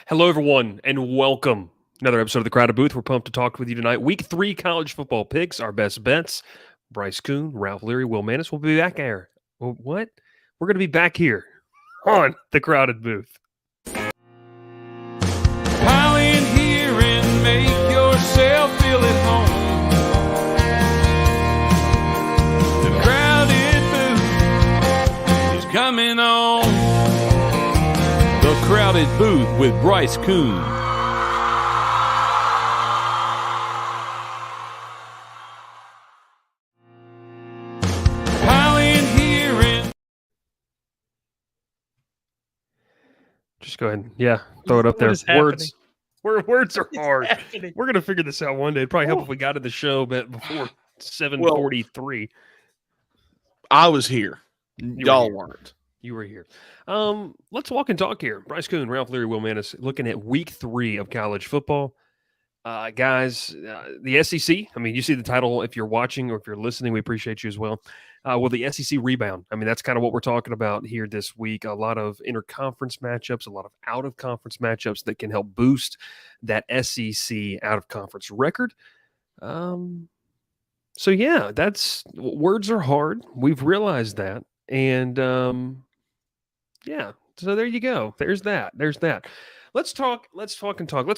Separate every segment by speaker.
Speaker 1: Hello, everyone, and welcome. Another episode of the Crowded Booth. We're pumped to talk with you tonight. Week 3 college football picks, our best bets. Bryce Koon, Ralph Leary, Will Mannis will be back here. What? We're going to be back here on the Crowded Booth.
Speaker 2: Pile in here and make yourself feel at home. The Crowded Booth is coming on. The Crowded Booth with Bryce Koon. Pile in here and
Speaker 1: Just go ahead. Yeah, throw it up there.
Speaker 3: What is happening?
Speaker 1: Words are hard.
Speaker 3: happening?
Speaker 1: We're going to figure this out one day. It'd probably help if we got in the show before 7:43.
Speaker 4: I was here.
Speaker 1: were
Speaker 4: Y'all
Speaker 1: here.
Speaker 4: weren't.
Speaker 1: You were here. Let's walk and talk here. Bryce Koon, Ralph Leary, Will Mannis, looking at week 3 of college football. Guys, the SEC, I mean, you see the title if you're watching or if you're listening, we appreciate you as well. Well, the SEC Rebound, I mean, that's kind of what we're talking about here this week. A lot of interconference matchups, a lot of out-of-conference matchups that can help boost that SEC out-of-conference record. So, yeah, words are hard. We've realized that. And, yeah, so there you go. There's that. Let's talk. Let's go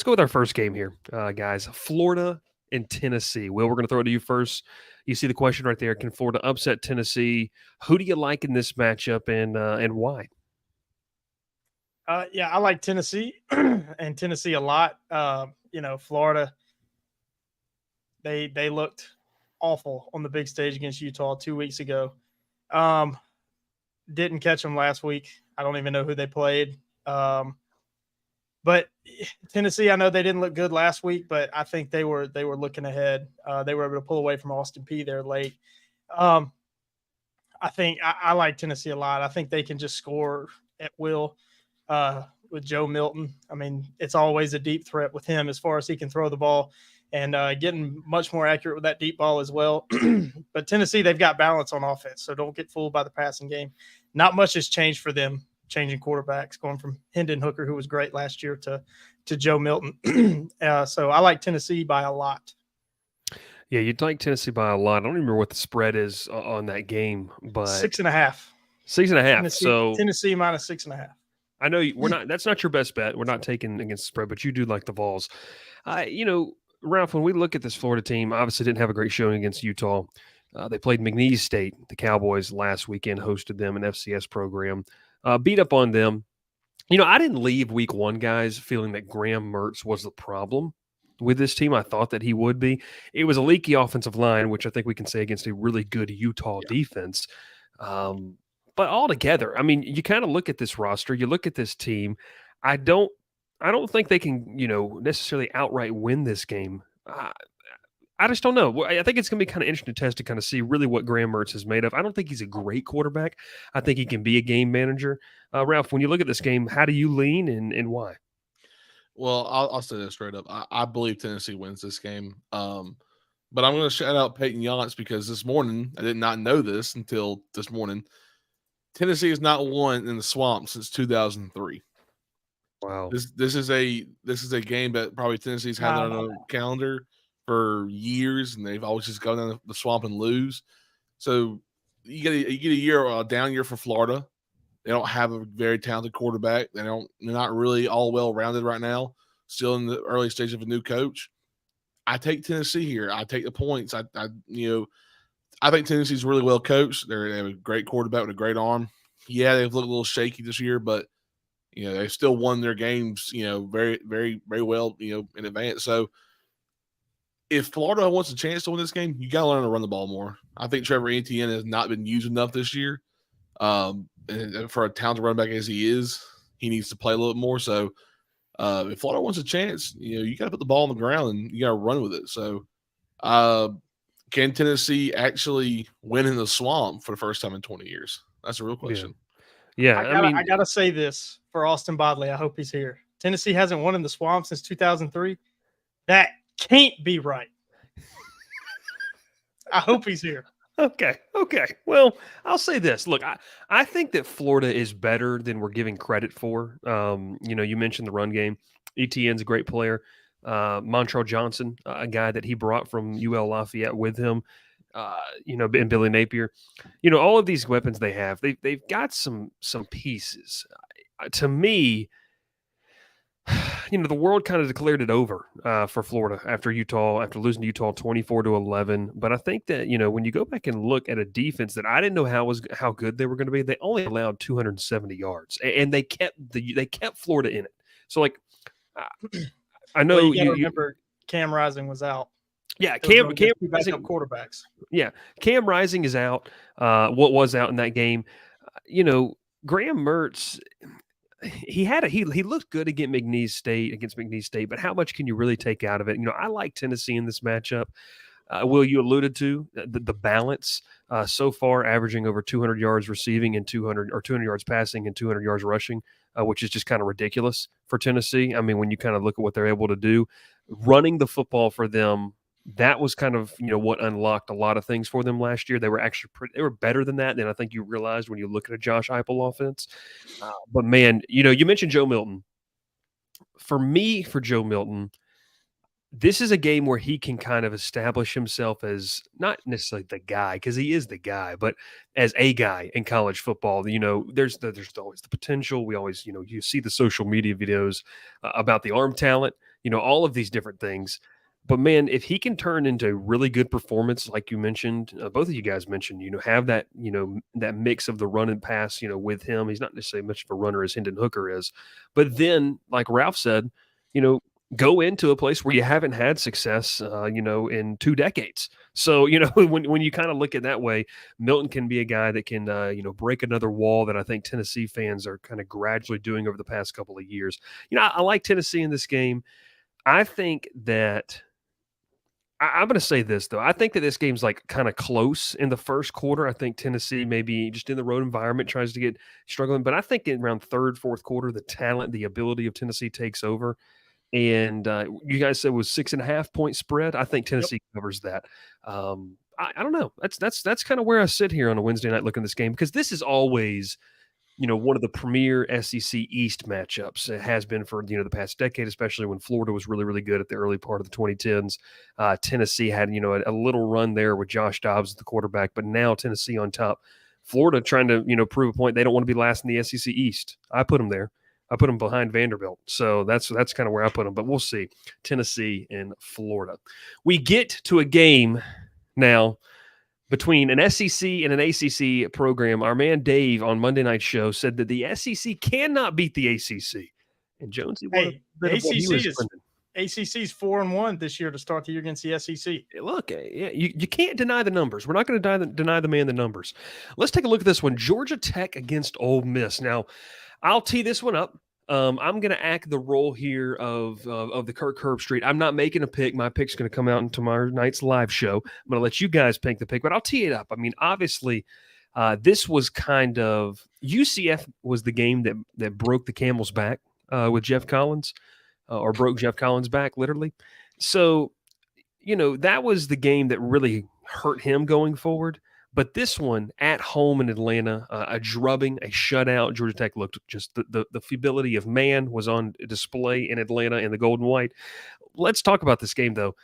Speaker 1: with our first game here, guys. Florida and Tennessee. Will, we're going to throw it to you first. You see the question right there. Can Florida upset Tennessee? Who do you like in this matchup and why?
Speaker 3: Yeah, I like Tennessee and Tennessee a lot. Florida, they looked awful on the big stage against Utah 2 weeks ago. Didn't catch them last week. I don't even know who they played. But Tennessee, I know they didn't look good last week, but I think they were looking ahead. They were able to pull away from Austin Peay there late. I think I like Tennessee a lot. I think they can just score at will with Joe Milton. I mean, it's always a deep threat with him as far as he can throw the ball and getting much more accurate with that deep ball as well. But Tennessee, they've got balance on offense, so don't get fooled by the passing game. Not much has changed for them, changing quarterbacks, going from Hendon Hooker, who was great last year, to Joe Milton. So I like Tennessee by a lot.
Speaker 1: Yeah, you'd like Tennessee by a lot. I don't remember what the spread is on that game, but
Speaker 3: 6.5.
Speaker 1: 6.5. So
Speaker 3: Tennessee minus 6.5.
Speaker 1: I know we're not. That's not your best bet. We're not taking against the spread, but you do like the Vols. Ralph, when we look at this Florida team, obviously didn't have a great showing against Utah. They played McNeese State, the Cowboys, last weekend, hosted them, an FCS program, beat up on them. I didn't leave week 1, guys, feeling that Graham Mertz was the problem with this team. I thought that he would be. It was a leaky offensive line, which I think we can say against a really good Utah defense. But altogether, I mean, you kind of look at this roster, you look at this team. I don't think they can, necessarily outright win this game. I just don't know. I think it's going to be kind of interesting to test to kind of see really what Graham Mertz is made of. I don't think he's a great quarterback. I think he can be a game manager. Ralph, when you look at this game, how do you lean and why?
Speaker 4: Well, I'll say this straight up. I believe Tennessee wins this game. But I'm going to shout out Peyton Yance because this morning, I did not know this until this morning, Tennessee has not won in the swamp since 2003.
Speaker 1: Wow.
Speaker 4: This is a game that probably Tennessee's had on a calendar for years, and they've always just gone down the swamp and lose. So you get a down year for Florida. They don't have a very talented quarterback. They're not really all well rounded right now. Still in the early stage of a new coach. I take Tennessee here. I take the points. I think Tennessee's really well coached. They have a great quarterback with a great arm. Yeah, they've looked a little shaky this year, but they've still won their games, very, very, very well, in advance. So if Florida wants a chance to win this game, you got to learn to run the ball more. I think Trevor Etienne has not been used enough this year. And for a talented running back as he is, he needs to play a little bit more. So if Florida wants a chance, you got to put the ball on the ground and you got to run with it. So can Tennessee actually win in the swamp for the first time in 20 years? That's a real question.
Speaker 1: Yeah.
Speaker 3: I gotta say this for Austin Bodley. I hope he's here. Tennessee hasn't won in the swamp since 2003. That can't be right. I hope he's here.
Speaker 1: Okay. Well, I'll say this. Look, I think that Florida is better than we're giving credit for. You mentioned the run game. ETN's a great player. Montrell Johnson, a guy that he brought from UL Lafayette with him. And Billy Napier. All of these weapons they have, they've got some pieces. To me, the world kind of declared it over for Florida after losing to Utah 24-11. But I think that when you go back and look at a defense that I didn't know how good they were going to be, they only allowed 270 yards, and they kept Florida in it. So I know
Speaker 3: well, you got to remember Cam Rising was out.
Speaker 1: Yeah, Cam
Speaker 3: Rising quarterbacks.
Speaker 1: Yeah, Cam Rising is out. What was out in that game? Graham Mertz. He looked good against McNeese State, but how much can you really take out of it? I like Tennessee in this matchup. Will, you alluded to the balance so far, averaging over 200 yards receiving and 200 yards passing and 200 yards rushing, which is just kind of ridiculous for Tennessee. I mean, when you kind of look at what they're able to do, running the football for them, that was kind of what unlocked a lot of things for them last year. They were actually they were better than that than I think you realized when you look at a Josh Heupel offense. But man, you mentioned Joe Milton. For Joe Milton, this is a game where he can kind of establish himself as not necessarily the guy, because he is the guy, but as a guy in college football. There's always the potential. We always, you see the social media videos about the arm talent, all of these different things. But man, if he can turn into a really good performance, like you mentioned, both of you guys mentioned, have that, that mix of the run and pass, with him. He's not necessarily much of a runner as Hendon Hooker is, but then, like Ralph said, go into a place where you haven't had success, in 2 decades. So, when you kind of look at that way, Milton can be a guy that can, break another wall that I think Tennessee fans are kind of gradually doing over the past couple of years. I like Tennessee in this game. I think that I'm going to say this, though. I think that this game's like kind of close in the first quarter. I think Tennessee maybe just in the road environment tries to get struggling. But I think in around third, fourth quarter, the talent, the ability of Tennessee takes over. And you guys said it was 6.5 point spread. I think Tennessee covers that. I don't know. That's kind of where I sit here on a Wednesday night looking at this game, because this is always – one of the premier SEC East matchups. It has been for, the past decade, especially when Florida was really, really good at the early part of the 2010s. Tennessee had, a little run there with Josh Dobbs, the quarterback, but now Tennessee on top. Florida trying to, prove a point. They don't want to be last in the SEC East. I put them there. I put them behind Vanderbilt. So that's kind of where I put them, but we'll see. Tennessee and Florida. We get to a game now between an SEC and an ACC program. Our man Dave on Monday Night Show said that the SEC cannot beat the ACC. And Jonesy,
Speaker 3: ACC's 4-1 this year to start the year against the SEC.
Speaker 1: Look, you can't deny the numbers. We're not going to deny the man the numbers. Let's take a look at this one. Georgia Tech against Ole Miss. Now, I'll tee this one up. I'm going to act the role here of the Kirk Herbstreit. I'm not making a pick. My pick's going to come out in tomorrow night's live show. I'm going to let you guys pick the pick, but I'll tee it up. I mean, obviously, this was kind of – UCF was the game that broke the camel's back with Jeff Collins, or broke Jeff Collins' back, literally. So, that was the game that really hurt him going forward. But this one at home in Atlanta, a drubbing, a shutout. Georgia Tech looked just the feebility of man was on display in Atlanta in the gold and white. Let's talk about this game, though,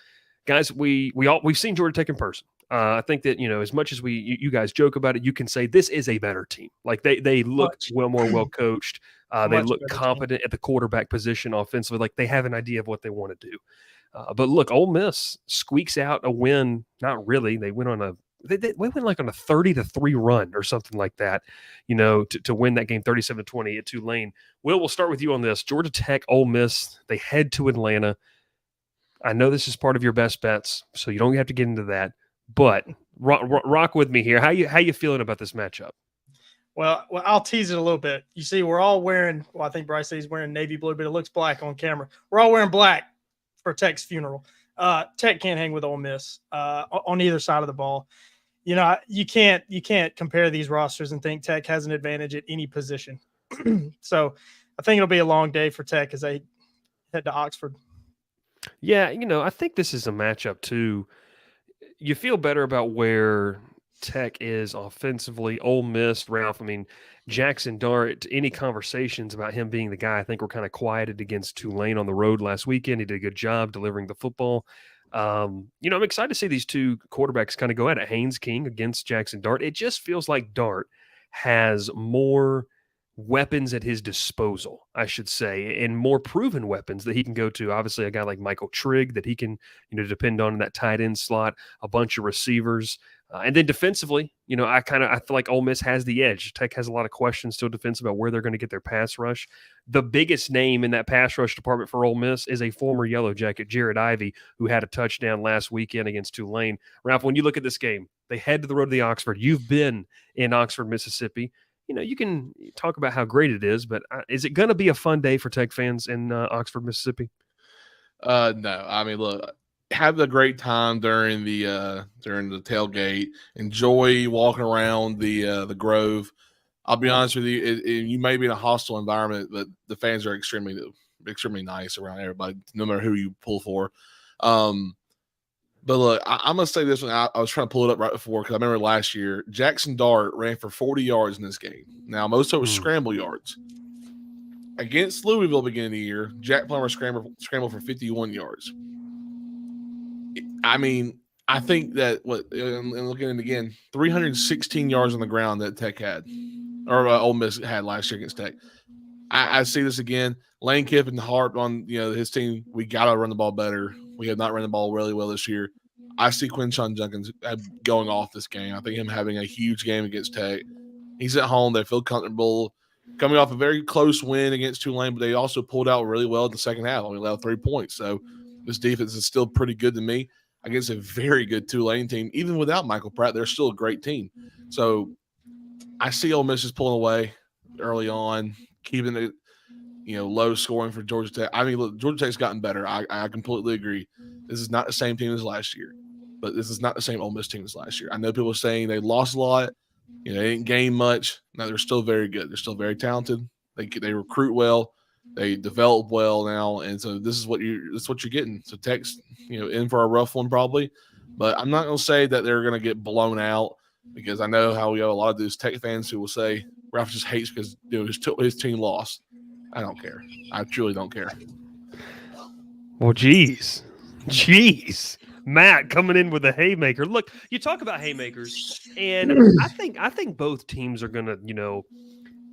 Speaker 1: guys. We've seen Georgia Tech in person. I think that as much as you guys joke about it, you can say this is a better team. Like they look more well coached. They look competent at the quarterback position offensively. Like they have an idea of what they want to do. But look, Ole Miss squeaks out a win. Not really. They went on a They went like on a 30-3 run or something like that, to win that game 37-20 at Tulane. Will, we'll start with you on this. Georgia Tech, Ole Miss, they head to Atlanta. I know this is part of your best bets, so you don't have to get into that. But rock with me here. How you feeling about this matchup?
Speaker 3: Well, I'll tease it a little bit. You see, we're all wearing. Well, I think Bryce says he's wearing navy blue, but it looks black on camera. We're all wearing black for Tech's funeral. Tech can't hang with Ole Miss on either side of the ball. You can't compare these rosters and think Tech has an advantage at any position. So I think it'll be a long day for Tech as they head to Oxford.
Speaker 1: Yeah, I think this is a matchup too. You feel better about where Tech is offensively. Ole Miss, Ralph, I mean, Jackson Dart, any conversations about him being the guy, I think were kind of quieted against Tulane on the road last weekend. He did a good job delivering the football. I'm excited to see these two quarterbacks kind of go at it. Haynes King against Jackson Dart. It just feels like Dart has more weapons at his disposal, I should say, and more proven weapons that he can go to. Obviously, a guy like Michael Trigg that he can, depend on in that tight end slot, a bunch of receivers. And then defensively, I feel like Ole Miss has the edge. Tech has a lot of questions still defensive about where they're going to get their pass rush. The biggest name in that pass rush department for Ole Miss is a former Yellow Jacket, Jared Ivey, who had a touchdown last weekend against Tulane. Ralph, when you look at this game, they head to the road to the Oxford. You've been in Oxford, Mississippi. You can talk about how great it is, but is it going to be a fun day for Tech fans in Oxford, Mississippi?
Speaker 4: No. I mean, look, have a great time during the tailgate. Enjoy walking around the Grove. I'll be honest with you, you may be in a hostile environment, but the fans are extremely nice around everybody, no matter who you pull for. But look, I'm going to say this one. I was trying to pull it up right before because I remember last year, Jackson Dart ran for 40 yards in this game. Now, most of it was scramble yards. Against Louisville beginning of the year, Jack Plummer scrambled for 51 yards. I mean, I think that and looking at it again, 316 yards on the ground that Tech had, or Ole Miss had last year against Tech. I see this again. Lane Kiffin harped on his team. We got to run the ball better. We have not run the ball really well this year. I see Quinshon Judkins going off this game. I think him having a huge game against Tech. He's at home. They feel comfortable. Coming off a very close win against Tulane, but they also pulled out really well in the second half. Only allowed 3 points. So this defense is still pretty good to me against a very good Tulane team. Even without Michael Pratt, they're still a great team. So I see Ole Miss just pulling away early on, keeping it low scoring for Georgia Tech. I mean, look, Georgia Tech's gotten better. I completely agree. This is not the same team as last year, but this is not the same Ole Miss team as last year. I know people are saying they lost a lot. They didn't gain much. No, they're still very good. They're still very talented. They recruit well. They develop well now, and so this is what you're getting. So Tech's in for a rough one probably, but I'm not going to say that they're going to get blown out because I know how we have a lot of these Tech fans who will say Ralph just hates because his team lost. I don't care. I truly don't care.
Speaker 1: Well, geez. Matt coming in with a haymaker. Look, you talk about haymakers, and I think both teams are going to,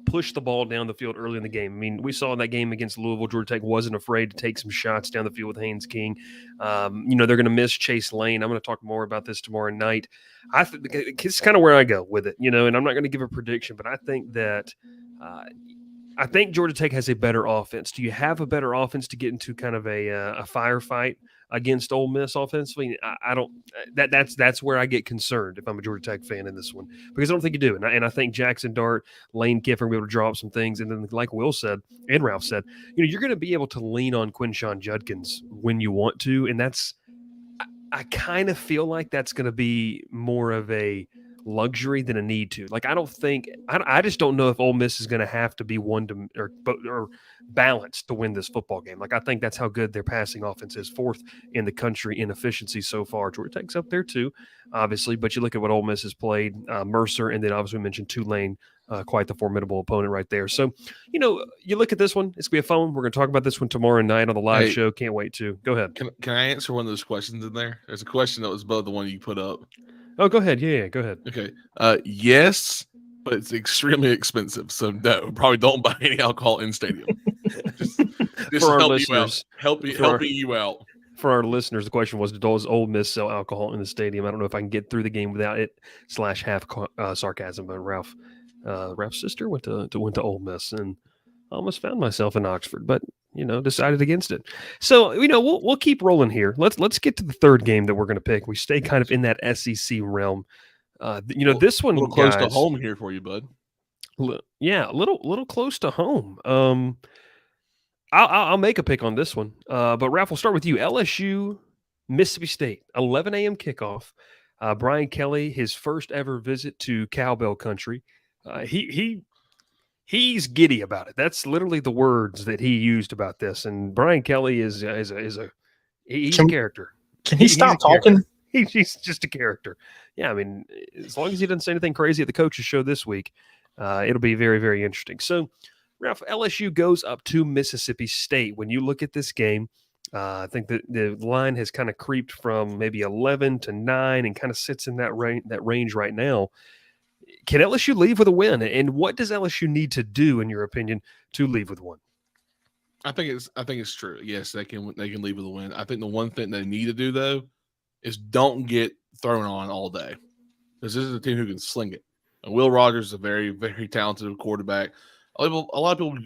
Speaker 1: push the ball down the field early in the game. I mean, we saw in that game against Louisville, Georgia Tech wasn't afraid to take some shots down the field with Haynes King. They're going to miss Chase Lane. I'm going to talk more about this tomorrow night. It's kind of where I go with it, and I'm not going to give a prediction, but I think that I think Georgia Tech has a better offense. Do you have a better offense to get into kind of a firefight against Ole Miss offensively? I don't. That's where I get concerned if I'm a Georgia Tech fan in this one because I don't think you do. And I think Jackson Dart, Lane Kiffin will be able to draw up some things. And then, like Will said and Ralph said, you're going to be able to lean on Quinshon Judkins when you want to, and that's. I kind of feel like that's going to be more of a luxury than a need to. Like, I just don't know if Ole Miss is going to have to be or balanced to win this football game. Like, I think that's how good their passing offense is, fourth in the country in efficiency so far. Georgia Tech's up there too, obviously, but you look at what Ole Miss has played, Mercer, and then obviously we mentioned Tulane, quite the formidable opponent right there. So, you look at this one, it's going to be a fun one. We're going to talk about this one tomorrow night on the live show. Can't wait to. Go ahead.
Speaker 4: Can I answer one of those questions in there? There's a question that was above the one you put up.
Speaker 1: Oh, go ahead. Yeah, go ahead.
Speaker 4: Okay. Yes, but it's extremely expensive. So no, probably don't buy any alcohol in stadium. just
Speaker 1: for our listeners,
Speaker 4: helping you out.
Speaker 1: For our listeners, the question was, does Ole Miss sell alcohol in the stadium? I don't know if I can get through the game without it / half sarcasm. But Ralph's sister went to Ole Miss and almost found myself in Oxford, but decided against it. So, we'll keep rolling here. Let's get to the third game that we're going to pick. We stay kind of in that SEC realm. This one,
Speaker 4: a little close to home here for you, bud.
Speaker 1: Yeah, a little close to home. I'll make a pick on this one. But Ralph, we'll start with you. LSU, Mississippi State, 11 a.m. kickoff. Brian Kelly, his first ever visit to cowbell country. He's giddy about it. That's literally the words that he used about this. And Brian Kelly is a character.
Speaker 3: Can he stop talking?
Speaker 1: He's just a character. Yeah, I mean, as long as he doesn't say anything crazy at the coaches show this week, it'll be very, very interesting. So, Ralph, LSU goes up to Mississippi State. When you look at this game, I think that the line has kind of creeped from maybe 11 to 9 and kind of sits in that range right now. Can LSU leave with a win? And what does LSU need to do, in your opinion, to leave with one?
Speaker 4: I think it's true. Yes, they can leave with a win. I think the one thing they need to do though is don't get thrown on all day, because this is a team who can sling it. And Will Rogers is a very, very talented quarterback. A lot of people,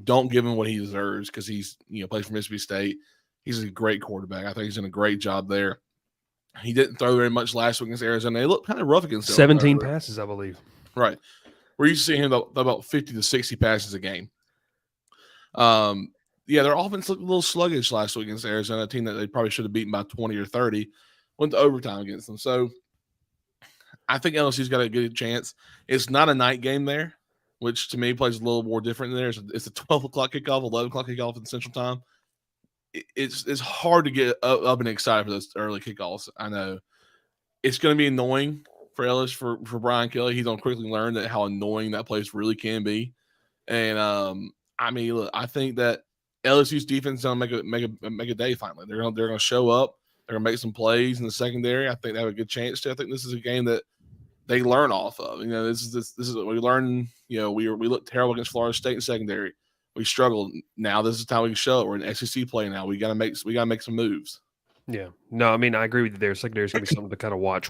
Speaker 4: don't give him what he deserves because he's, plays for Mississippi State. He's a great quarterback. I think he's done a great job there. He didn't throw very much last week against Arizona. They looked kind of rough against
Speaker 1: 17 passes, I believe.
Speaker 4: Right. We're used to seeing him about 50 to 60 passes a game. Yeah, their offense looked a little sluggish last week against Arizona, a team that they probably should have beaten by 20 or 30. Went to overtime against them. So I think LSU's got a good chance. It's not a night game there, which to me plays a little more different than theirs. It's a 12 o'clock kickoff, 11 o'clock kickoff in Central Time. It's hard to get up and excited for those early kickoffs. I know it's going to be annoying for LSU, for Brian Kelly. He's going to quickly learn that how annoying that place really can be. And I mean, look, I think that LSU's defense is going to make a day finally. They're going to show up. They're going to make some plays in the secondary. I think they have a good chance to. I think this is a game that they learn off of. This is what we learn. We looked terrible against Florida State in secondary. We struggled. Now this is the time we can show it. We're in SEC play now. We got to make some moves.
Speaker 1: Yeah. No, I mean, I agree with you there. Secondary is going to be something to kind of watch.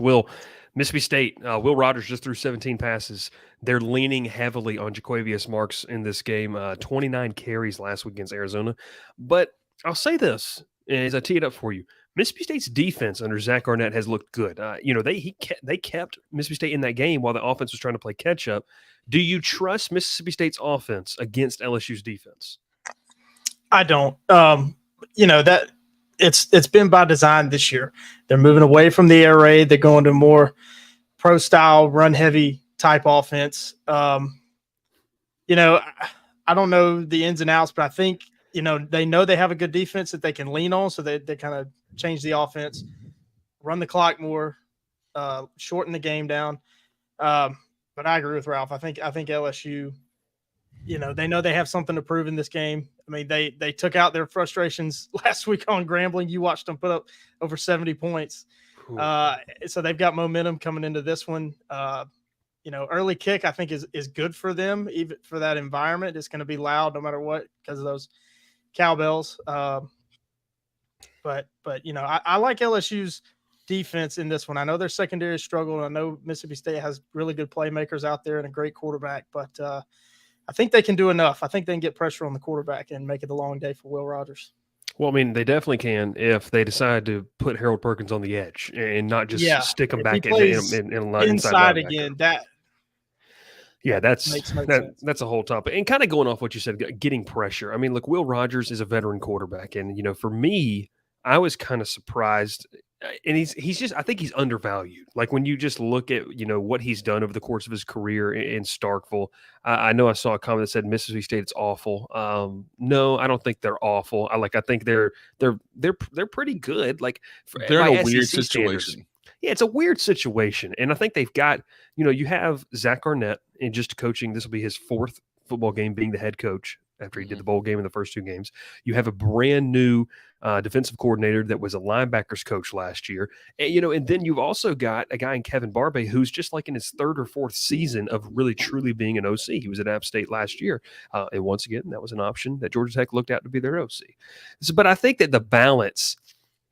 Speaker 1: Mississippi State, Will Rogers just threw 17 passes. They're leaning heavily on Jaquavius Marks in this game. 29 carries last week against Arizona. But I'll say this as I tee it up for you. Mississippi State's defense under Zach Arnett has looked good. They kept Mississippi State in that game while the offense was trying to play catch up. Do you trust Mississippi State's offense against LSU's defense?
Speaker 3: I don't. That it's been by design this year. They're moving away from the air raid. They're going to more pro style, run heavy type offense. I don't know the ins and outs, but I think they know they have a good defense that they can lean on, so they kind of change the offense, run the clock more, shorten the game down. But I agree with Ralph. I think LSU, they know they have something to prove in this game. I mean, they took out their frustrations last week on Grambling. You watched them put up over 70 points. So they've got momentum coming into this one. Early kick, I think, is good for them, even for that environment. It's going to be loud no matter what because of those cowbells. But I like LSU's defense in this one. I know their secondary struggled. I know Mississippi State has really good playmakers out there and a great quarterback, but I think they can do enough. I think they can get pressure on the quarterback and make it a long day for Will Rogers.
Speaker 1: Well, I mean, they definitely can if they decide to put Harold Perkins on the edge and not just stick him back inside
Speaker 3: again.
Speaker 1: That's a whole topic. And kind of going off what you said, getting pressure. I mean, look, Will Rogers is a veteran quarterback, and for me, I was kind of surprised. And he's just, I think he's undervalued. Like when you just look at, what he's done over the course of his career in Starkville. I know I saw a comment that said Mississippi State it's awful. No, I don't think they're awful. I think they're pretty good. Like
Speaker 4: they're in a
Speaker 1: SEC
Speaker 4: weird
Speaker 1: standards.
Speaker 4: situation.
Speaker 1: Yeah, it's a weird situation. And I think they've got, you have Zach Arnett in just coaching. This will be his fourth football game being the head coach after he did the bowl game in the first two games. You have a brand new defensive coordinator that was a linebackers coach last year. And then you've also got a guy in Kevin Barbay who's just like in his third or fourth season of really truly being an OC. He was at App State last year. And once again, that was an option that Georgia Tech looked at to be their OC. But I think that the balance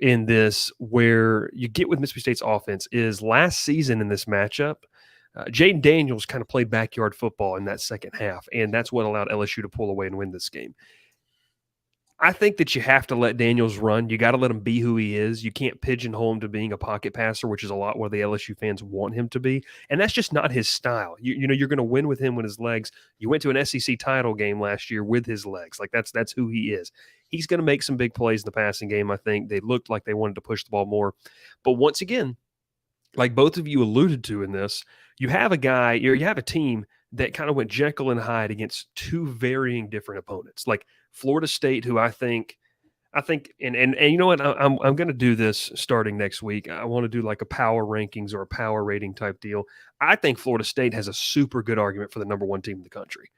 Speaker 1: in this where you get with Mississippi State's offense is last season in this matchup, Jaden Daniels kind of played backyard football in that second half, and that's what allowed LSU to pull away and win this game. I think that you have to let Daniels run. You got to let him be who he is. You can't pigeonhole him to being a pocket passer, which is a lot where the LSU fans want him to be, and that's just not his style. You're going to win with him with his legs. You went to an SEC title game last year with his legs. Like that's who he is. He's going to make some big plays in the passing game, I think. They looked like they wanted to push the ball more. But once again, like both of you alluded to in this, you have a guy, you have a team that kind of went Jekyll and Hyde against two varying different opponents. Like Florida State, who I think I think, and you know what? I'm going to do this starting next week. I want to do like a power rankings or a power rating type deal. I think Florida State has a super good argument for the number one team in the country.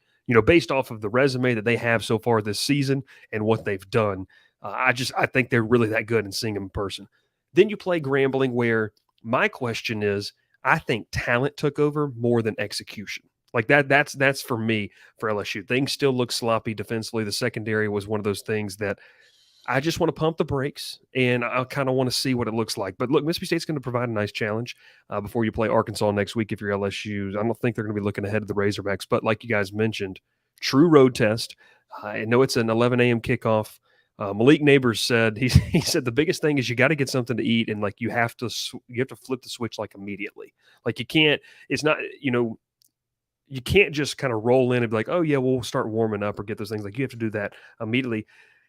Speaker 1: Based off of the resume that they have so far this season and what they've done. I think they're really that good in seeing them in person. Then you play Grambling, where my question is, I think talent took over more than execution. Like that's for me for LSU. Things still look sloppy defensively. The secondary was one of those things that I just want to pump the brakes, and I kind of want to see what it looks like. But look, Mississippi State's going to provide a nice challenge before you play Arkansas next week if you're LSU. I don't think they're going to be looking ahead of the Razorbacks, but like you guys mentioned, true road test. I know it's an 11 a.m. kickoff. Malik Neighbors said he said the biggest thing is you got to get something to eat, and like you have to flip the switch like immediately. Like you can't. It's not you can't just kind of roll in and be like, oh yeah, we'll start warming up or get those things. Like you have to do that immediately.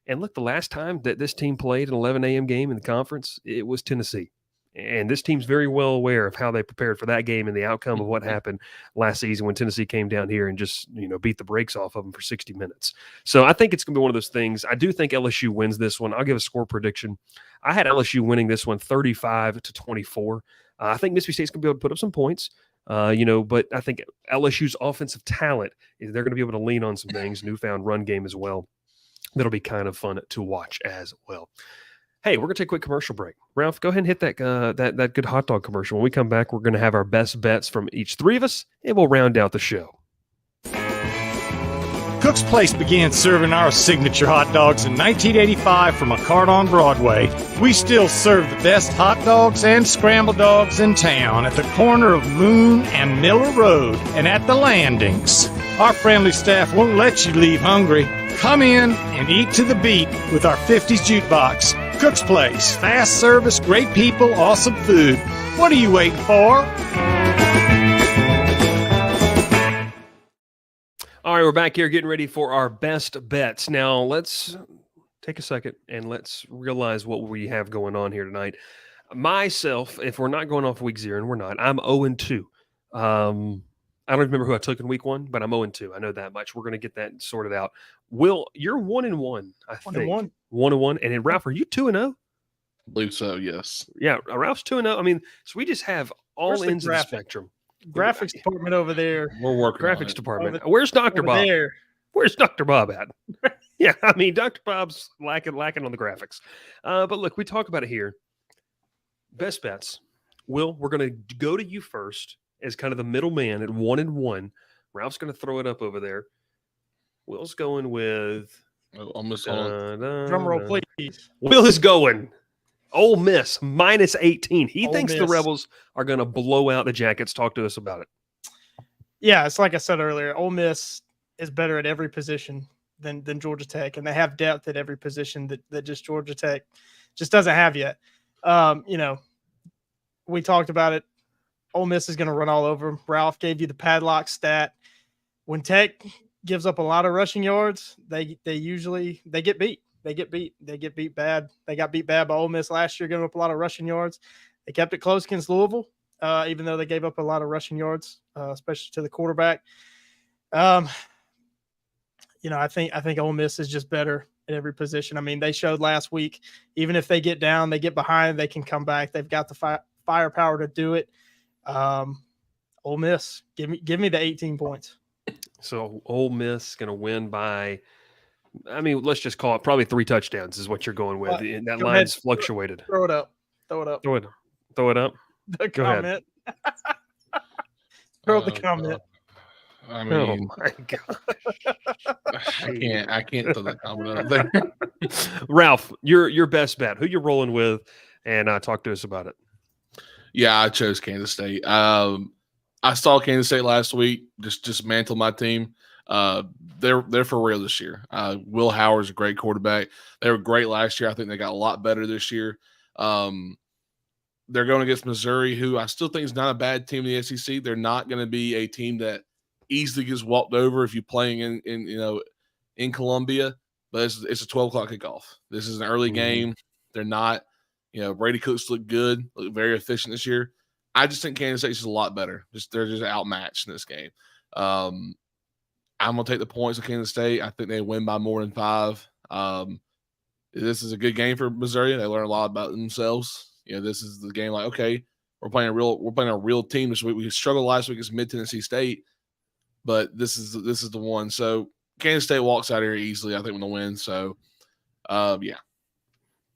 Speaker 1: And look, the last time that this team played an 11 a.m. game in the conference, it was Tennessee. And this team's very well aware of how they prepared for that game and the outcome of what happened last season when Tennessee came down here and just, beat the brakes off of them for 60 minutes. So I think it's going to be one of those things. I do think LSU wins this one. I'll give a score prediction. I had LSU winning this one 35-24. I think Mississippi State's going to be able to put up some points. But I think LSU's offensive talent, they're going to be able to lean on some things, newfound run game as well. That'll be kind of fun to watch as well. Hey, we're going to take a quick commercial break. Ralph, go ahead and hit that good hot dog commercial. When we come back, we're going to have our best bets from each three of us, and we'll round out the show.
Speaker 5: Cook's Place began serving our signature hot dogs in 1985 from a cart on Broadway. We still serve the best hot dogs and scrambled dogs in town at the corner of Moon and Miller Road and at the landings. Our friendly staff won't let you leave hungry. Come in and eat to the beat with our 50s jukebox. Cook's Place. Fast service, great people, awesome food. What are you waiting for?
Speaker 1: All right, we're back here getting ready for our best bets. Now, let's take a second and let's realize what we have going on here tonight. Myself, if we're not going off week 0, and we're not, I'm 0-2. I don't remember who I took in week 1, but I'm 0-2. I know that much. We're going to get that sorted out. Will, you're 1-1, I think.
Speaker 3: 1-1.
Speaker 1: 1-1. And then, Ralph, are you 2-0?
Speaker 4: I believe so, yes.
Speaker 1: Yeah, Ralph's 2-0. I mean, so we just have all ends of the spectrum.
Speaker 3: Graphics department over there.
Speaker 4: We're working on
Speaker 1: Graphics
Speaker 4: it.
Speaker 1: department. Where's Dr. Bob?
Speaker 3: There.
Speaker 1: Where's Dr. Bob at? Yeah, I mean, Dr. Bob's lacking on the graphics. But look, we talk about it here. Best bets. Will, we're going to go to you first as kind of the middleman at 1-1. Ralph's going to throw it up over there. Will's going with...
Speaker 4: Almost on.
Speaker 3: Drum roll, please.
Speaker 1: Will is going Ole Miss minus 18. He
Speaker 3: Ole
Speaker 1: thinks the
Speaker 3: Miss.
Speaker 1: Rebels are going to blow out the Jackets. Talk to us about it.
Speaker 3: Yeah, it's like I said earlier. Ole Miss is better at every position than Georgia Tech, and they have depth at every position that just Georgia Tech just doesn't have yet. We talked about it. Ole Miss is going to run all over them. Ralph gave you the padlock stat. When Tech gives up a lot of rushing yards, they usually get beat. They get beat bad. They got beat bad by Ole Miss last year, giving up a lot of rushing yards. They kept it close against Louisville, even though they gave up a lot of rushing yards, especially to the quarterback. I think Ole Miss is just better at every position. I mean, they showed last week, even if they get down, they get behind, they can come back. They've got the firepower to do it. Ole Miss, give me the 18 points.
Speaker 1: So Ole Miss going to win by, I mean, let's just call it probably 3 touchdowns is what you're going with. And that line's fluctuated.
Speaker 3: Throw it up. Throw it up.
Speaker 1: The
Speaker 3: Go comment. Throw up the comment.
Speaker 4: I mean,
Speaker 1: Oh my gosh.
Speaker 4: I can't throw that comment up there.
Speaker 1: Ralph, your best bet. Who you rolling with? And talk to us about it.
Speaker 4: Yeah, I chose Kansas State. I saw Kansas State last week just dismantle my team. They're for real this year. Will Howard's a great quarterback. They were great last year. I think they got a lot better this year. They're going against Missouri, who I still think is not a bad team in the SEC. They're not going to be a team that easily gets walked over if you're playing in Columbia. But it's a 12 o'clock kickoff. This is an early game. They're not. Brady Cooks look good, look very efficient this year. I just think Kansas State's just a lot better. They're just outmatched in this game. I'm going to take the points of Kansas State. I think they win by more than 5. This is a good game for Missouri. They learn a lot about themselves. This is the game. Like, okay, we're playing a real team this week. We struggled last week against Mid Tennessee State, but this is the one. So Kansas State walks out here easily, I think, with the win. So, yeah.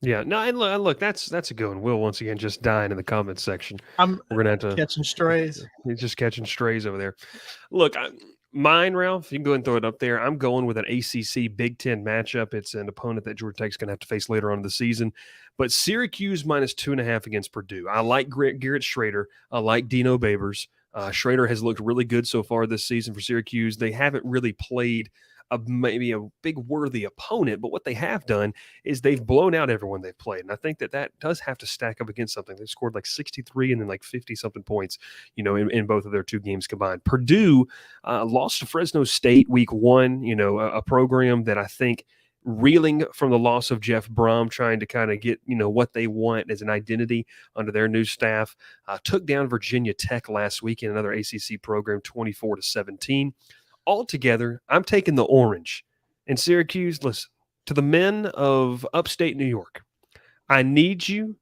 Speaker 1: Yeah, no, and look, that's a good one. Will once again just dying in the comments section.
Speaker 3: I'm
Speaker 1: We're gonna have to
Speaker 3: catching strays.
Speaker 1: He's just catching strays over there. Look, mine, Ralph, you can go ahead and throw it up there. I'm going with an ACC Big Ten matchup. It's an opponent that Georgia Tech's going to have to face later on in the season. But Syracuse minus 2.5 against Purdue. I like Garrett Schrader. I like Dino Babers. Schrader has looked really good so far this season for Syracuse. They haven't really played maybe a big worthy opponent, but what they have done is they've blown out everyone they've played. And I think that does have to stack up against something. They scored like 63 and then like 50 something points, in both of their two games combined. Purdue lost to Fresno State week 1, a program that I think reeling from the loss of Jeff Brom, trying to kind of get, what they want as an identity under their new staff, took down Virginia Tech last week in another ACC program, 24-17. Altogether, I'm taking the orange. And Syracuse, listen, to the men of upstate New York, I need you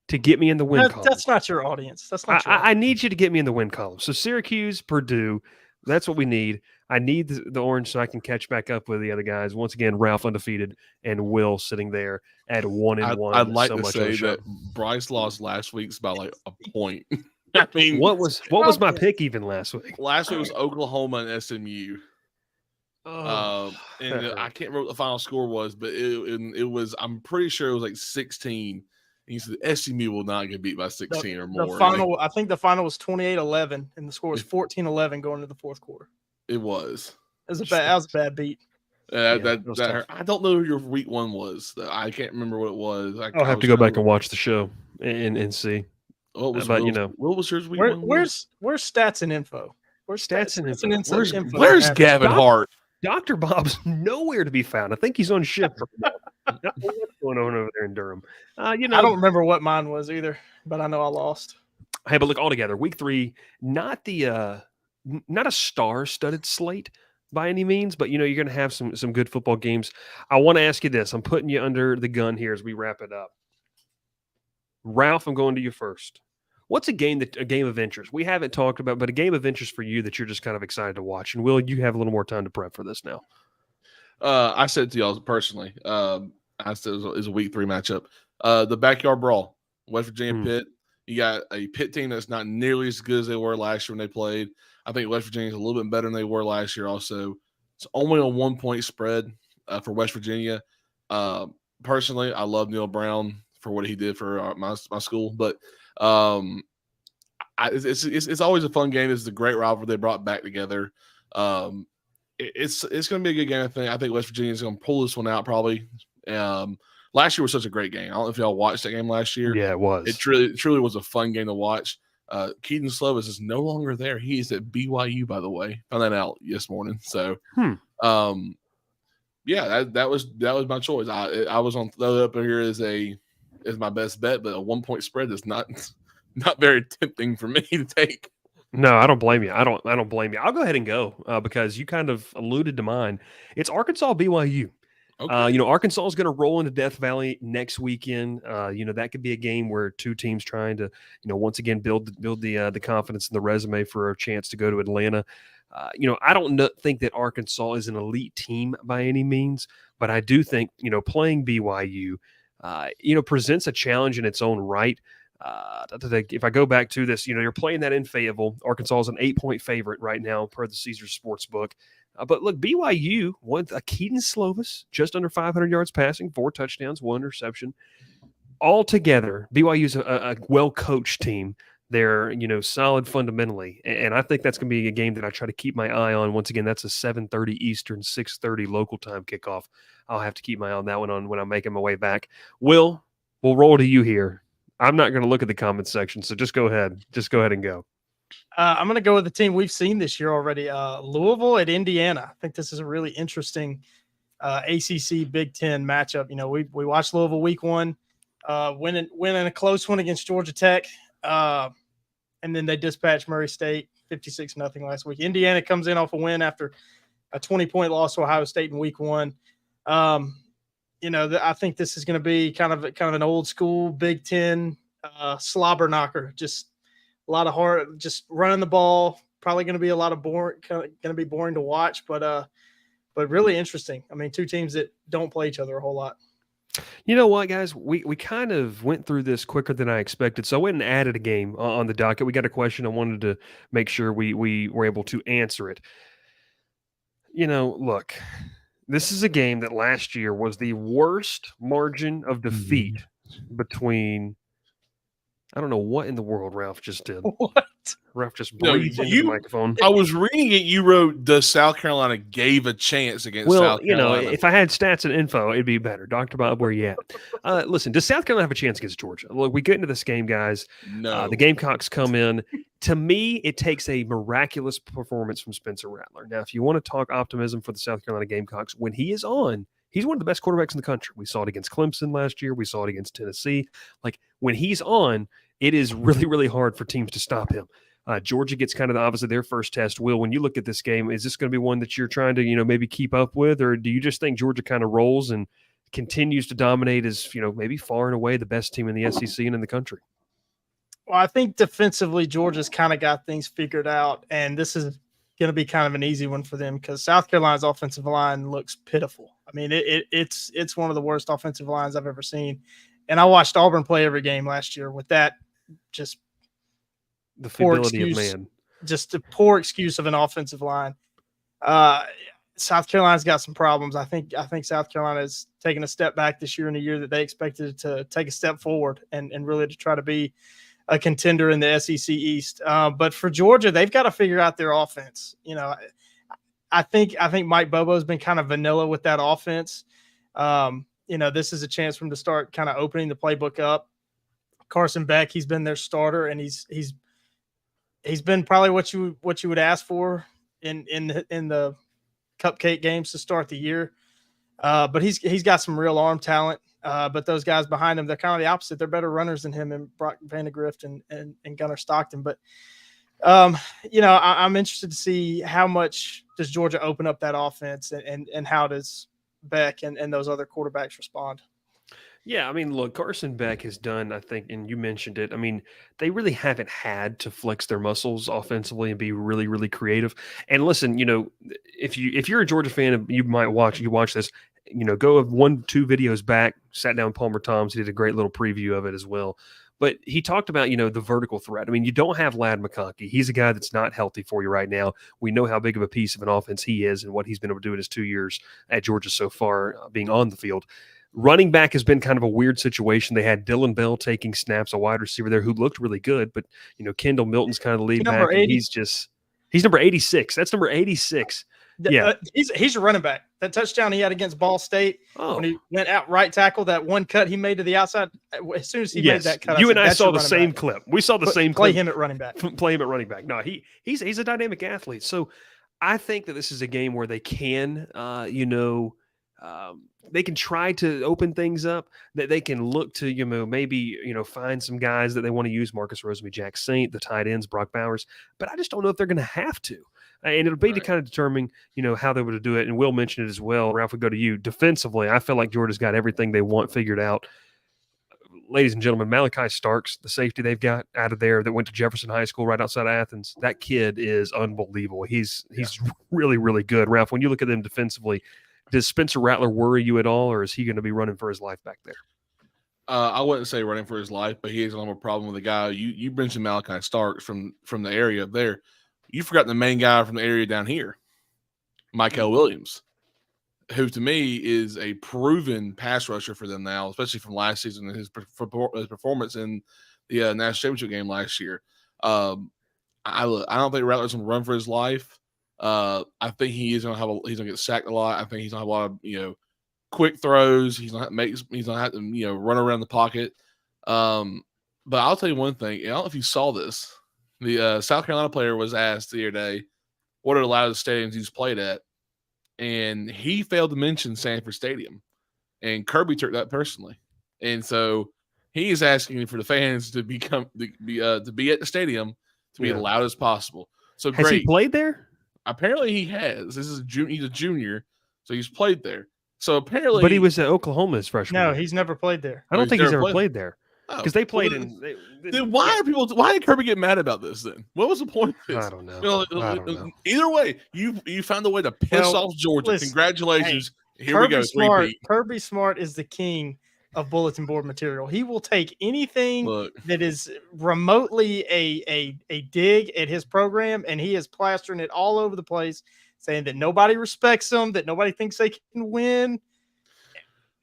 Speaker 1: to get me in the win column.
Speaker 3: That's not your audience. That's not your
Speaker 1: I need you to get me in the win column. So Syracuse, Purdue, that's what we need. I need the orange so I can catch back up with the other guys. Once again, Ralph undefeated and Will sitting there at 1-1.
Speaker 4: I'd like to say that Bryce lost last week's by like a point. I mean,
Speaker 1: what was my pick even last week?
Speaker 4: Last week was Oklahoma and SMU.
Speaker 1: Oh,
Speaker 4: and I can't remember what the final score was, but it was, I'm pretty sure it was like 16. And he said SMU will not get beat by 16 or more.
Speaker 3: I think the final was 28-11, and the score was 14-11 going into the fourth quarter.
Speaker 4: It was.
Speaker 3: That was a bad beat.
Speaker 4: I don't know who your week 1 was. I can't remember what it was.
Speaker 1: I'll have to go back and watch the show and see.
Speaker 4: What was what was yours week 1?
Speaker 3: Where's stats and info? Where's
Speaker 1: stats and info?
Speaker 4: Where's Gavin Hart?
Speaker 1: Dr. Bob's nowhere to be found. I think he's on shift. What's going on over there in Durham?
Speaker 3: I don't remember what mine was either, but I know I lost.
Speaker 1: Hey, but look, all together, week 3, not a star-studded slate by any means, but you're going to have some good football games. I want to ask you this. I'm putting you under the gun here as we wrap it up. Ralph, I'm going to you first. What's a game of interest we haven't talked about, but a game of interest for you that you're just kind of excited to watch? And Will, you have a little more time to prep for this now.
Speaker 4: I said to y'all personally, I said it was a week 3 matchup. The backyard brawl, West Virginia Pitt. You got a Pitt team that's not nearly as good as they were last year when they played. I think West Virginia is a little bit better than they were last year. Also, it's only a 1-point spread for West Virginia. Personally, I love Neil Brown for what he did for my school, but it's always a fun game. It's a great rivalry they brought back together. It's going to be a good game. I think West Virginia is going to pull this one out probably. Last year was such a great game. I don't know if y'all watched that game last year.
Speaker 1: Yeah, it was.
Speaker 4: It truly was a fun game to watch. Keaton Slovis is no longer there. He is at BYU, by the way. Found that out this morning. So, yeah, that was my choice. I was on throw it up here as my best bet, but a 1-point spread is not very tempting for me to take.
Speaker 1: No, I don't blame you. I don't blame you. I'll go ahead and go because you kind of alluded to mine. It's Arkansas BYU. Okay. Arkansas is going to roll into Death Valley next weekend. That could be a game where two teams trying to, once again build the confidence in the resume for a chance to go to Atlanta. I don't think that Arkansas is an elite team by any means, but I do think playing BYU, presents a challenge in its own right. If I go back to this, you're playing that in Fayetteville. Arkansas is an 8-point favorite right now per the Caesars Sportsbook. But look, BYU won a Keaton Slovis, just under 500 yards passing, 4 touchdowns, 1 interception. Altogether, BYU is a well-coached team. They're, solid fundamentally. And I think that's going to be a game that I try to keep my eye on. Once again, that's a 7:30 Eastern, 6:30 local time kickoff. I'll have to keep my eye on that one when I'm making my way back. Will, we'll roll to you here. I'm not going to look at the comments section, so just go ahead. Just go ahead and go.
Speaker 3: I'm going to go with the team we've seen this year already, Louisville at Indiana. I think this is a really interesting ACC Big Ten matchup. We watched Louisville week 1, winning a close one against Georgia Tech, and then they dispatched Murray State 56-0 last week. Indiana comes in off a win after a 20-point loss to Ohio State in week 1. I think this is going to be kind of an old school Big Ten slobber knocker. Just a lot of hard, just running the ball. Probably going to be a lot of boring, going to be boring to watch, but really interesting. I mean, two teams that don't play each other a whole lot.
Speaker 1: You know what, guys? We kind of went through this quicker than I expected, so I went and added a game on the docket. We got a question. I wanted to make sure we were able to answer it. Look, this is a game that last year was the worst margin of defeat between. I don't know what in the world Ralph just did.
Speaker 3: What?
Speaker 1: Ralph just
Speaker 4: No,
Speaker 1: breathed into the microphone.
Speaker 4: I was reading it. You wrote, "Does South Carolina gave a chance against South Carolina?"
Speaker 1: If I had stats and info, it'd be better. Dr. Bob, where you at? Listen, does South Carolina have a chance against Georgia? Look, we get into this game, guys.
Speaker 4: No.
Speaker 1: The Gamecocks come in. To me, it takes a miraculous performance from Spencer Rattler. Now, if you want to talk optimism for the South Carolina Gamecocks, when he is on, he's one of the best quarterbacks in the country. We saw it against Clemson last year. We saw it against Tennessee. Like, when he's on, it is really, really hard for teams to stop him. Georgia gets kind of obviously their first test. Will, when you look at this game, is this going to be one that you're trying to, maybe keep up with, or do you just think Georgia kind of rolls and continues to dominate as, maybe far and away the best team in the SEC and in the country?
Speaker 3: Well, I think defensively, Georgia's kind of got things figured out, and this is going to be kind of an easy one for them because South Carolina's offensive line looks pitiful. I mean, it's one of the worst offensive lines I've ever seen, and I watched Auburn play every game last year with that just
Speaker 1: the fidelity of man.
Speaker 3: Just a poor excuse of an offensive line. South Carolina's got some problems. I think South Carolina is taking a step back this year in a year that they expected to take a step forward and really to try to be a contender in the SEC East. But for Georgia, they've got to figure out their offense. I think Mike Bobo's been kind of vanilla with that offense. This is a chance for him to start kind of opening the playbook up. Carson Beck, he's been their starter, and he's been probably what you would ask for in the cupcake games to start the year. But he's got some real arm talent. But those guys behind him, they're kind of the opposite. They're better runners than him and Brock Vandegrift and Gunnar Stockton. But I'm interested to see how much does Georgia open up that offense and how does Beck and those other quarterbacks respond.
Speaker 1: Yeah, I mean, look, Carson Beck has done, I think, and you mentioned it. I mean, they really haven't had to flex their muscles offensively and be really, really creative. And listen, if you're a Georgia fan and you watch this, go 1-2 videos back, sat down with Palmer Thomas, he did a great little preview of it as well. But he talked about, the vertical threat. I mean, you don't have Ladd McConkey. He's a guy that's not healthy for you right now. We know how big of a piece of an offense he is and what he's been able to do in his 2 years at Georgia so far, being on the field. Running back has been kind of a weird situation. They had Dylan Bell taking snaps, a wide receiver there who looked really good, but Kendall Milton's kind of the lead back. And he's number 86. That's number 86. Yeah,
Speaker 3: he's a running back. That touchdown he had against Ball State when he went out right tackle, that one cut he made to the outside. As soon as he made that cut,
Speaker 1: I saw the same clip. We saw the same
Speaker 3: play
Speaker 1: clip.
Speaker 3: Him at running back.
Speaker 1: Play him at running back. No, he's a dynamic athlete. So I think that this is a game where they can, they can try to open things up, that they can look to, maybe, find some guys that they want to use, Marcus Rosemy, Jack Saint, the tight ends, Brock Bowers. But I just don't know if they're going to have to. And it'll be to kind of determine, how they would do it. And Will mentioned it as well. Ralph, we go to you. Defensively, I feel like Georgia's got everything they want figured out. Ladies and gentlemen, Malachi Starks, the safety they've got out of there that went to Jefferson High School right outside of Athens, that kid is unbelievable. He's really, really good. Ralph, when you look at them defensively, does Spencer Rattler worry you at all, or is he going to be running for his life back there?
Speaker 4: I wouldn't say running for his life, but he has a little problem with the guy. You mentioned Malachi Starks from the area up there. You forgot the main guy from the area down here, Michael Williams, who to me is a proven pass rusher for them now, especially from last season and his performance in the national championship game last year. I don't think Rattler's going to run for his life. I think he's going to get sacked a lot. I think he's going to have a lot of quick throws. He's going to have to run around the pocket. But I'll tell you one thing. I don't know if you saw this. The South Carolina player was asked the other day what are a lot of the stadiums he's played at, and he failed to mention Sanford Stadium, and Kirby took that personally, and so he is asking for the fans to be at the stadium to be as loud as possible. So
Speaker 1: has he played there?
Speaker 4: Apparently he has. He's a junior, so he's played there. So apparently,
Speaker 1: But he was at Oklahoma his freshman
Speaker 3: No,
Speaker 1: year.
Speaker 3: he's never played there.
Speaker 1: I don't think he's
Speaker 4: never
Speaker 1: ever played there
Speaker 4: Oh,
Speaker 1: because they played
Speaker 4: well,
Speaker 1: in.
Speaker 4: Then why did Kirby get mad about this? Then what was the point of this?
Speaker 1: I don't know.
Speaker 4: I don't know. Either way, you found a way to piss off Georgia.
Speaker 3: Listen,
Speaker 4: Congratulations. Here
Speaker 3: Kirby
Speaker 4: we go.
Speaker 3: Smart,
Speaker 4: Repeat.
Speaker 3: Kirby Smart is the king of bulletin board material. He will take anything
Speaker 4: Look,
Speaker 3: that is remotely a dig at his program, and he is plastering it all over the place, saying that nobody respects him, that nobody thinks they can win.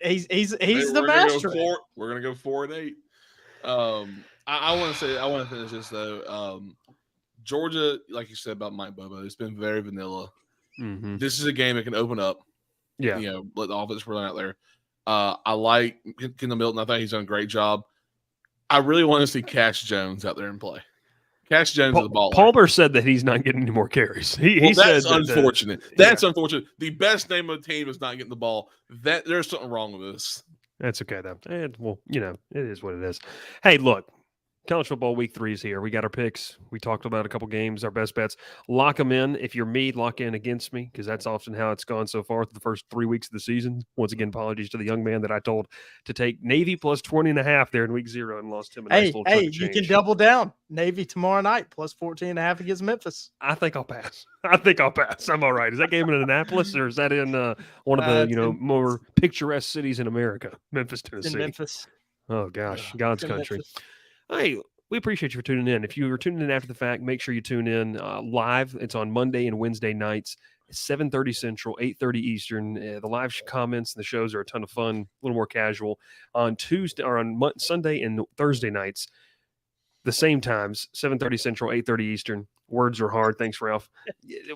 Speaker 3: He's the master.
Speaker 4: We're gonna go 4-8. I want to finish this though. Georgia, like you said about Mike Bobo, it's been very vanilla.
Speaker 1: Mm-hmm.
Speaker 4: This is a game that can open up.
Speaker 1: Yeah,
Speaker 4: Let the offense run out there. I like Kendall Milton. I think he's done a great job. I really want to see Cash Jones out there and play. Cash Jones is the ball.
Speaker 1: Palmer said that he's not getting any more carries. He
Speaker 4: that's
Speaker 1: said
Speaker 4: unfortunate. That's unfortunate. The best name of the team is not getting the ball. There's something wrong with this.
Speaker 1: That's okay though. Well, it is what it is. Hey, look. College football week 3 is here. We got our picks. We talked about a couple games, our best bets. Lock them in. If you're me, lock in against me because that's often how it's gone so far through the first 3 weeks of the season. Once again, apologies to the young man that I told to take Navy plus 20.5 there in week 0 and lost him a nice little chunk of
Speaker 3: you can
Speaker 1: change.
Speaker 3: double down. Navy tomorrow night plus 14.5 against Memphis.
Speaker 1: I think I'll pass. I'm all right. Is that game in Annapolis or is that in one of the more picturesque cities in America, Memphis, Tennessee?
Speaker 3: In Memphis.
Speaker 1: Oh gosh, God's country. Hey, we appreciate you for tuning in. If you were tuning in after the fact, make sure you tune in live. It's on Monday and Wednesday nights, 7:30 Central, 8:30 Eastern. The live comments and the shows are a ton of fun, a little more casual. On Tuesday or on Sunday and Thursday nights, the same times, 7:30 Central, 8:30 Eastern. Words are hard. Thanks, Ralph.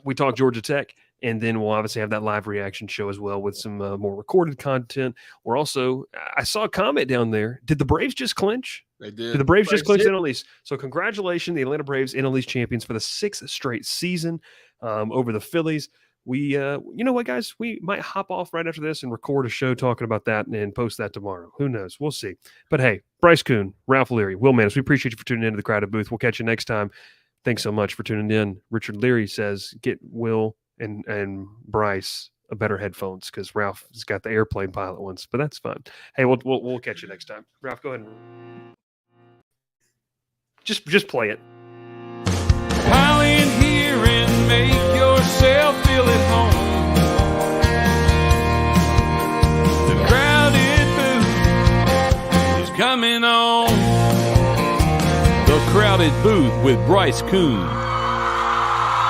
Speaker 1: We talk Georgia Tech, and then we'll obviously have that live reaction show as well with some more recorded content. We're also, I saw a comment down there. Did the Braves just clinch?
Speaker 4: They did.
Speaker 1: Did the Braves just clinch the NL East? So congratulations, the Atlanta Braves, NL East champions for the 6th straight season over the Phillies. We, you know what, guys? We might hop off right after this and record a show talking about that and post that tomorrow. Who knows? We'll see. But hey, Bryce Koon, Ralph Leary, Will Manis, we appreciate you for tuning into the Crowded Booth. We'll catch you next time. Thanks so much for tuning in. Richard Leary says, get Will and Bryce a better headphones because Ralph has got the airplane pilot ones, but that's fun. Hey, we'll catch you next time. Ralph, go ahead and just play it.
Speaker 2: Pile in here and make yourself feel at home. The Crowded Booth is coming on. The Crowded Booth with Bryce Koon.